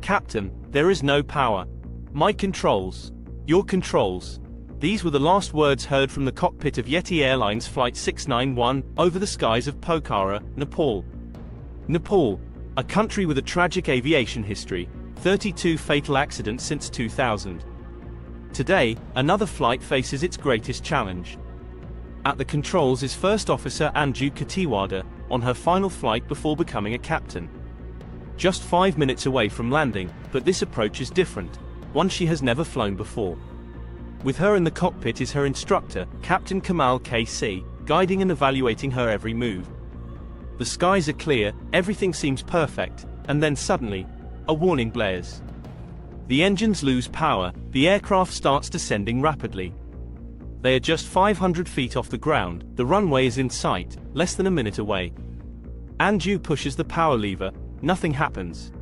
Captain, there is no power. My controls. Your controls. These were the last words heard from the cockpit of Yeti Airlines Flight 691 over the skies of Pokhara, Nepal. Nepal, a country with a tragic aviation history, 32 fatal accidents since 2000. Today, another flight faces its greatest challenge. At the controls is First Officer Anju Khatiwada, on her final flight before becoming a captain. Just 5 minutes away from landing, but this approach is different, one she has never flown before. With her in the cockpit is her instructor, Captain Kamal KC, guiding and evaluating her every move. The skies are clear, everything seems perfect, and then suddenly, a warning blares. The engines lose power, the aircraft starts descending rapidly. They are just 500 feet off the ground, the runway is in sight, less than a minute away. Anju pushes the power lever, nothing happens.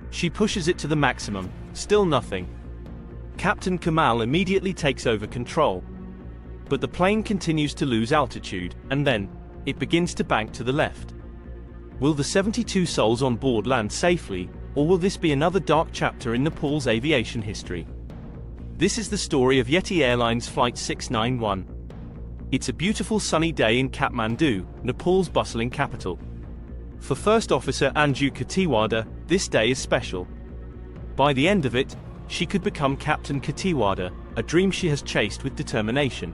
She pushes it to the maximum, still nothing. Captain Kamal immediately takes over control. But the plane continues to lose altitude, and then, it begins to bank to the left. Will the 72 souls on board land safely, or will this be another dark chapter in Nepal's aviation history? This is the story of Yeti Airlines Flight 691. It's a beautiful sunny day in Kathmandu, Nepal's bustling capital. For First Officer Anju Khatiwada, this day is special. By the end of it, she could become Captain Khatiwada, a dream she has chased with determination.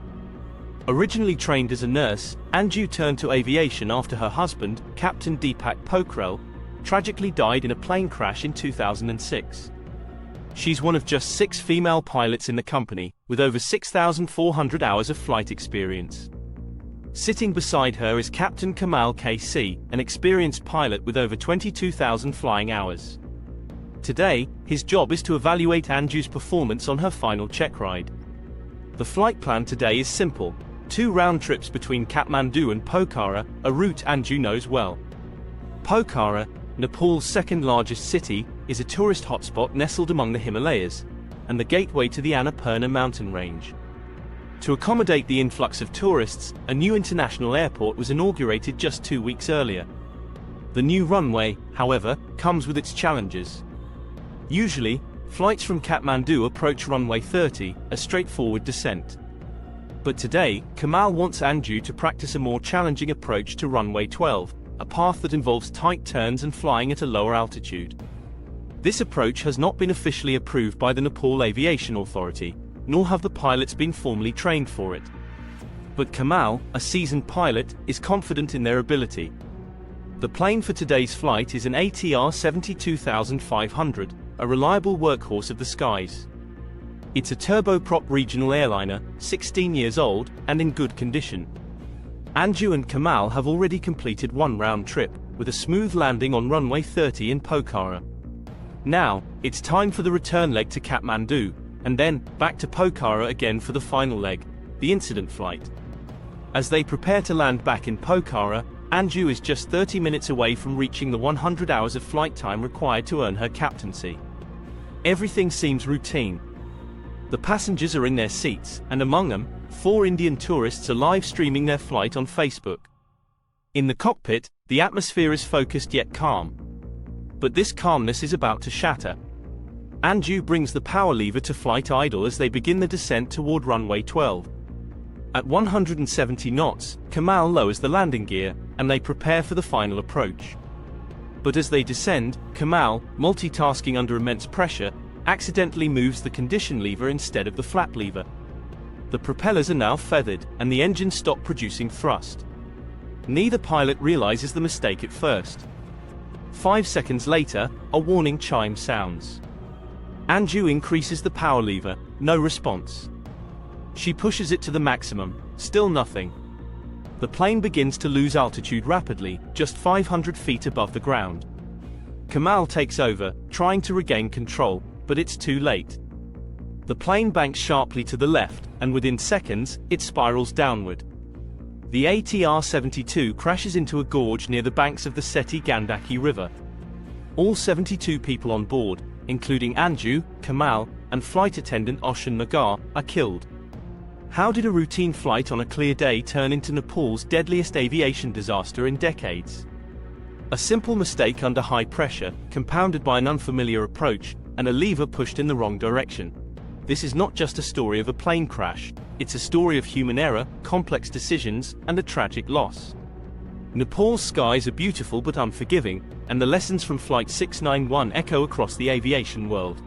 Originally trained as a nurse, Anju turned to aviation after her husband, Captain Deepak Pokhrel, tragically died in a plane crash in 2006. She's one of just 6 female pilots in the company, with over 6,400 hours of flight experience. Sitting beside her is Captain Kamal KC, an experienced pilot with over 22,000 flying hours. Today, his job is to evaluate Anju's performance on her final check ride. The flight plan today is simple: 2 round trips between Kathmandu and Pokhara, a route Anju knows well. Pokhara, Nepal's second largest city, is a tourist hotspot nestled among the Himalayas, and the gateway to the Annapurna mountain range. To accommodate the influx of tourists, a new international airport was inaugurated just 2 weeks earlier. The new runway, however, comes with its challenges. Usually, flights from Kathmandu approach runway 30, a straightforward descent. But today, Kamal wants Anju to practice a more challenging approach to runway 12, a path that involves tight turns and flying at a lower altitude. This approach has not been officially approved by the Nepal Aviation Authority, nor have the pilots been formally trained for it. But Kamal, a seasoned pilot, is confident in their ability. The plane for today's flight is an ATR 72500, a reliable workhorse of the skies. It's a turboprop regional airliner, 16 years old, and in good condition. Anju and Kamal have already completed 1 round trip, with a smooth landing on runway 30 in Pokhara. Now, it's time for the return leg to Kathmandu, and then, back to Pokhara again for the final leg, the incident flight. As they prepare to land back in Pokhara, Anju is just 30 minutes away from reaching the 100 hours of flight time required to earn her captaincy. Everything seems routine. The passengers are in their seats, and among them, 4 Indian tourists are live streaming their flight on Facebook. In the cockpit, the atmosphere is focused yet calm. But this calmness is about to shatter. Anju brings the power lever to flight idle as they begin the descent toward runway 12. At 170 knots, Kamal lowers the landing gear, and they prepare for the final approach. But as they descend, Kamal, multitasking under immense pressure, accidentally moves the condition lever instead of the flap lever. The propellers are now feathered, and the engines stop producing thrust. Neither pilot realizes the mistake at first. 5 seconds later, a warning chime sounds. Anju increases the power lever, no response. She pushes it to the maximum, still nothing. The plane begins to lose altitude rapidly, just 500 feet above the ground. Kamal takes over, trying to regain control, but it's too late. The plane banks sharply to the left, and within seconds, it spirals downward. The ATR-72 crashes into a gorge near the banks of the Seti Gandaki River. All 72 people on board, including Anju, Kamal, and flight attendant Oshan Nagar, are killed. How did a routine flight on a clear day turn into Nepal's deadliest aviation disaster in decades? A simple mistake under high pressure, compounded by an unfamiliar approach, and a lever pushed in the wrong direction. This is not just a story of a plane crash, it's a story of human error, complex decisions, and a tragic loss. Nepal's skies are beautiful but unforgiving, and the lessons from Flight 691 echo across the aviation world.